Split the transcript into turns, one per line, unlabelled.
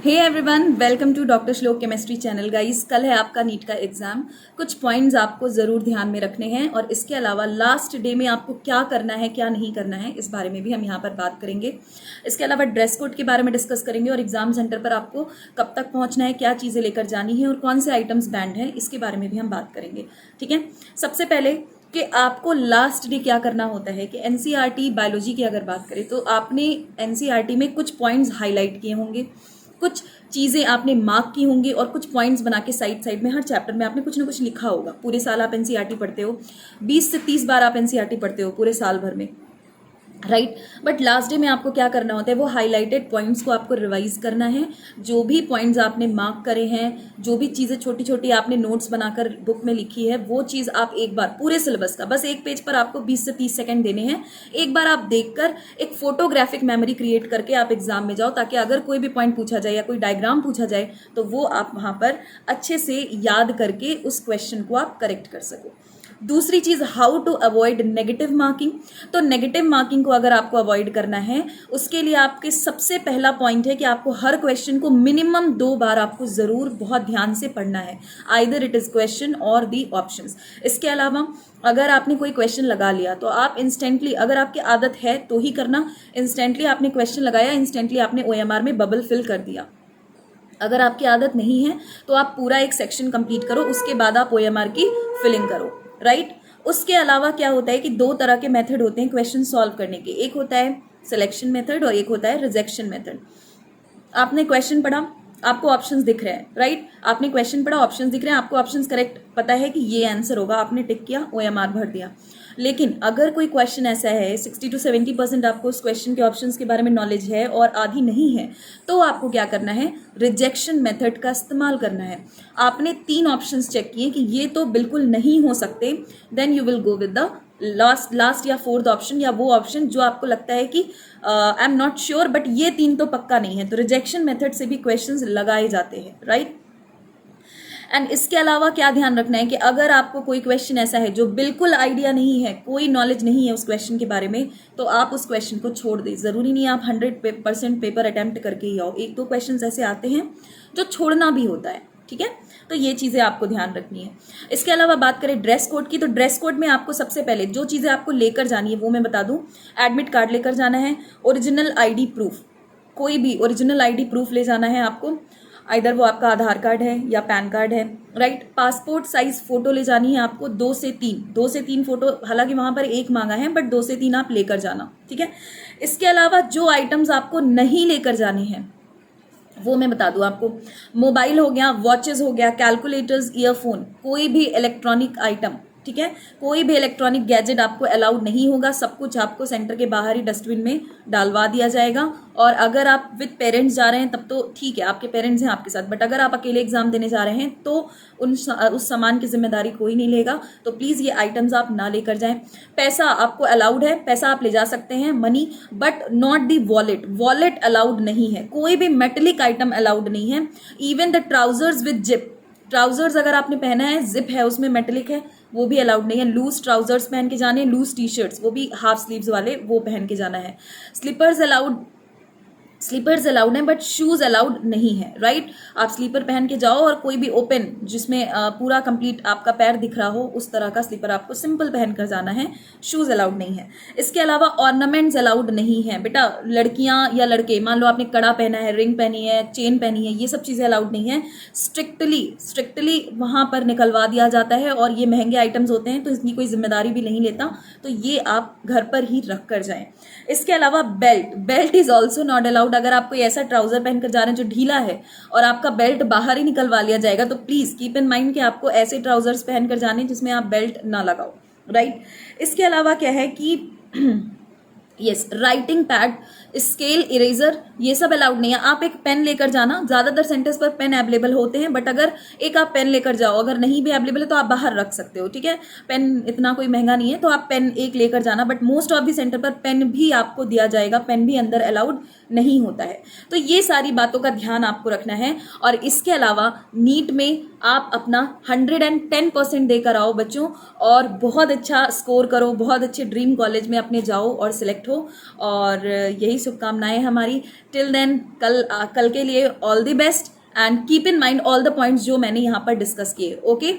Hey everyone, welcome to doctor Shlok chemistry channel. Guys, कल है आपका नीट का एग्जाम। कुछ पॉइंट्स आपको ज़रूर ध्यान में रखने हैं और इसके अलावा लास्ट डे में आपको क्या करना है क्या नहीं करना है इस बारे में भी हम यहाँ पर बात करेंगे। इसके अलावा ड्रेस कोड के बारे में डिस्कस करेंगे और एग्जाम सेंटर पर आपको कब तक पहुँचना है, क्या चीज़ें लेकर जानी है और कौन से आइटम्स बैंड हैं, इसके बारे में भी हम बात करेंगे। ठीक है, सबसे पहले कि आपको लास्ट डे क्या करना होता है कि एनसीईआरटी बायोलॉजी की अगर बात करें तो आपने एनसीईआरटी में कुछ पॉइंट्स हाईलाइट किए होंगे, कुछ चीज़ें आपने मार्क की होंगी और कुछ पॉइंट्स बना के साइड साइड में हर चैप्टर में आपने कुछ ना कुछ लिखा होगा। पूरे साल आप एनसीईआरटी पढ़ते हो, 20 से 30 बार आप एनसीईआरटी पढ़ते हो पूरे साल भर में, राइट। बट लास्ट डे में आपको क्या करना होता है, वो हाईलाइटेड पॉइंट्स को आपको रिवाइज करना है। जो भी पॉइंट्स आपने मार्क करे हैं, जो भी चीज़ें छोटी छोटी आपने नोट्स बनाकर बुक में लिखी है, वो चीज़ आप एक बार पूरे सिलेबस का बस एक पेज पर आपको 20 से 30 सेकंड देने हैं। एक बार आप देखकर एक फोटोग्राफिक मेमोरी क्रिएट करके आप एग्जाम में जाओ, ताकि अगर कोई भी पॉइंट पूछा जाए या कोई डायग्राम पूछा जाए तो वो आप वहाँ पर अच्छे से याद करके उस क्वेश्चन को आप करेक्ट कर सको। दूसरी चीज, how to avoid negative marking. तो नेगेटिव मार्किंग को अगर आपको अवॉइड करना है, उसके लिए आपके सबसे पहला पॉइंट है कि आपको हर क्वेश्चन को मिनिमम 2 बार आपको जरूर बहुत ध्यान से पढ़ना है, आइदर इट इज क्वेश्चन और दी ऑप्शंस। इसके अलावा अगर आपने कोई क्वेश्चन लगा लिया तो आप इंस्टेंटली, अगर आपकी आदत है तो ही करना, इंस्टेंटली आपने क्वेश्चन लगाया, इंस्टेंटली आपने ओएमआर में बबल फिल कर दिया। अगर आपकी आदत नहीं है तो आप पूरा एक सेक्शन कंप्लीट करो, उसके बाद आप ओएमआर की फिलिंग करो, राइट। उसके अलावा क्या होता है कि 2 तरह के मेथड होते हैं क्वेश्चन सॉल्व करने के। एक होता है सिलेक्शन मेथड और एक होता है रिजेक्शन मेथड। आपने क्वेश्चन पढ़ा, आपको ऑप्शंस दिख रहे हैं, राइट। आपने क्वेश्चन पढ़ा, ऑप्शंस दिख रहे हैं, आपको ऑप्शंस करेक्ट पता है कि ये आंसर होगा, आपने टिक किया, ओएमआर भर दिया। लेकिन अगर कोई क्वेश्चन ऐसा है 60 to 70% आपको उस क्वेश्चन के ऑप्शंस के बारे में नॉलेज है और आधी नहीं है, तो आपको क्या करना है, रिजेक्शन मेथड का इस्तेमाल करना है। आपने 3 ऑप्शंस चेक किए कि ये तो बिल्कुल नहीं हो सकते, then you will go with the last या 4th ऑप्शन, या वो ऑप्शन जो आपको लगता है कि I am not sure but ये 3 तो पक्का नहीं है। तो रिजेक्शन मेथड से भी क्वेश्चंस लगाए जाते हैं, राइट। एंड इसके अलावा क्या ध्यान रखना है कि अगर आपको कोई क्वेश्चन ऐसा है जो बिल्कुल आइडिया नहीं है, कोई नॉलेज नहीं है उस क्वेश्चन के बारे में, तो आप उस क्वेश्चन को छोड़ दें। जरूरी नहीं है आप 100% पेपर अटेम्प्ट करके ही आओ, 1-2 क्वेश्चन ऐसे आते हैं जो छोड़ना भी होता है, ठीक है। तो ये चीज़ें आपको ध्यान रखनी है। इसके अलावा बात करें ड्रेस कोड की, तो ड्रेस कोड में आपको सबसे पहले जो चीज़ें आपको लेकर जानी है वो मैं बता दूं। एडमिट कार्ड लेकर जाना है, ओरिजिनल आईडी प्रूफ, कोई भी ओरिजिनल आईडी प्रूफ ले जाना है आपको, इधर वो आपका आधार कार्ड है या पैन कार्ड है, राइट। पासपोर्ट साइज फोटो ले जानी है आपको, 2 से 3 फोटो, हालांकि वहां पर 1 मांगा है बट 2 से 3 आप लेकर जाना, ठीक है। इसके अलावा जो आइटम्स आपको नहीं लेकर जाने हैं वो मैं बता दूं आपको। मोबाइल हो गया, वॉचेस हो गया, कैलकुलेटर्स, ईयरफोन, कोई भी इलेक्ट्रॉनिक आइटम, ठीक है, कोई भी इलेक्ट्रॉनिक गैजेट आपको अलाउड नहीं होगा। सब कुछ आपको सेंटर के बाहर ही डस्टबिन में डालवा दिया जाएगा। और अगर आप विद पेरेंट्स जा रहे हैं तब तो ठीक है, आपके पेरेंट्स हैं आपके साथ, बट अगर आप अकेले एग्जाम देने जा रहे हैं तो उस सामान की जिम्मेदारी कोई नहीं लेगा। तो प्लीज़ ये आइटम्स आप ना लेकर जाएं। पैसा आपको अलाउड है, पैसा आप ले जा सकते हैं, money, but not the wallet. Wallet allowed नहीं है, कोई भी मेटेलिक आइटम अलाउड नहीं है। Even the trousers with zip, trousers अगर आपने पहना है, जिप है उसमें, मेटेलिक है, वो भी अलाउड नहीं है। लूज ट्राउजर्स पहन के जाने, लूज टी शर्ट्स, वो भी हाफ स्लीव्स वाले, वो पहन के जाना है। स्लीपर्स अलाउड है बट शूज अलाउड नहीं है, राइट। आप स्लीपर पहन के जाओ और कोई भी ओपन जिसमें पूरा कंप्लीट आपका पैर दिख रहा हो उस तरह का स्लीपर आपको सिंपल पहन कर जाना है, शूज अलाउड नहीं है। इसके अलावा ऑर्नामेंट्स अलाउड नहीं है बेटा। लड़कियां या लड़के, मान लो आपने कड़ा पहना है, रिंग पहनी है, चेन पहनी है, ये सब चीजें अलाउड नहीं है। स्ट्रिक्टली वहां पर निकलवा दिया जाता है और ये महंगे आइटम्स होते हैं तो इसकी कोई जिम्मेदारी भी नहीं लेता, तो ये आप घर पर ही रख कर जाएं। इसके अलावा belt is also not allowed. अगर आप कोई ऐसा ट्राउजर पहनकर जा रहे हैं जो ढीला है और आपका बेल्ट बाहर ही निकलवा लिया जाएगा, तो प्लीज कीप इन माइंड कि आपको ऐसे ट्राउजर्स पहनकर जाने जिसमें आप बेल्ट ना लगाओ, राइट। इसके अलावा क्या है कि yes, writing pad, scale, eraser, ये सब अलाउड नहीं है। आप एक पेन लेकर जाना, ज्यादातर सेंटर्स पर पेन अवेलेबल होते हैं, बट अगर एक आप पेन लेकर जाओ, अगर नहीं भी अवेलेबल है तो आप बाहर रख सकते हो, ठीक है। पेन इतना कोई महंगा नहीं है, तो आप पेन एक लेकर जाना, but most of the centre पर पेन भी आपको दिया जाएगा, पेन भी अंदर अलाउड नहीं होता है। तो ये सारी बातों का ध्यान आपको रखना है। और इसके अलावा नीट में आप अपना 110% देकर आओ बच्चों, और बहुत अच्छा स्कोर करो, बहुत अच्छे ड्रीम कॉलेज में अपने जाओ और सिलेक्ट हो, और यही शुभकामनाएं हमारी। टिल देन, कल के लिए all the best and keep in mind all the points जो मैंने यहाँ पर डिस्कस किए। ओके।